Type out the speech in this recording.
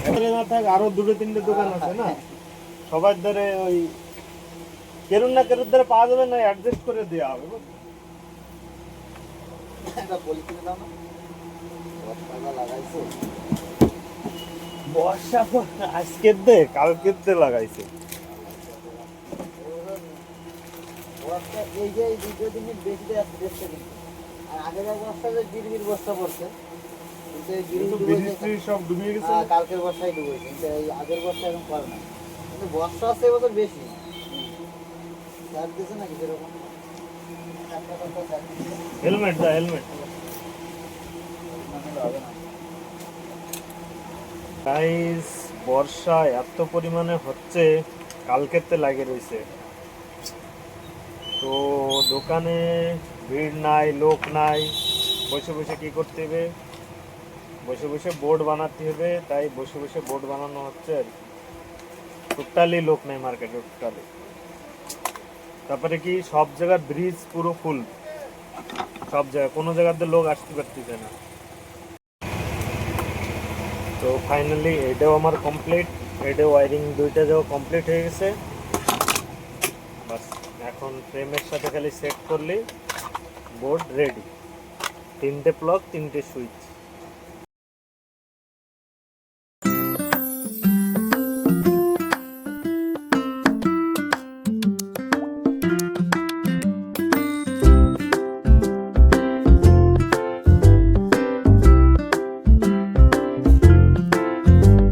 এগুলো না থাক, আরো দুটো তিনটে দোকান আছে না, সবার ধরে ওই কেরুন না কেরুন ধরে পাওয়া যাবে না, অ্যাডজাস্ট করে দেওয়া হবে। বর্ষা আজকের দে কালকের দে লাগাইছে। এই যে এই দ্বিতীয় দিনের বেশি দেখছে কিন্তু আর আগের এক বস্তা যে গিরগির বস্তা পড়ছে কিন্তু এই গিরগির সব ডুবিয়ে গেছে। কালকের বস্তায় ডুবেছে কিন্তু এই আগের বস্তা এখন করে না কিন্তু বস্তা আছে এবছর বেশি চার দিয়েছে নাকি যেরকম হেলমেট দা হেলমেট। গাইস বর্ষা এত পরিমাণে হচ্ছে, কালকেতে লাগে রয়েছে, তো দোকানে ভিড় নাই, লোক নাই, বসে বসে কি করতে হবে, বসে বসে বোর্ড বানাতে হবে, তাই বসে বসে বোর্ড বানানো হচ্ছে আর কি। টোটালি লোক নেই মার্কেটে, টোটালি। তারপরে কি সব জায়গার ব্রিজ পুরো ফুল, সব জায়গায় কোনো জায়গাতে লোক আসতে পারতেছে না। তো ফাইনালি এটাও আমার কমপ্লিট, এটাও ওয়ারিং দুইটা যাও কমপ্লিট হয়ে গেছে। বাস এখন ফ্রেমের সাথে খালি সেট করলেই বোর্ড রেডি। 3টে প্লাগ 3টে সুইচ।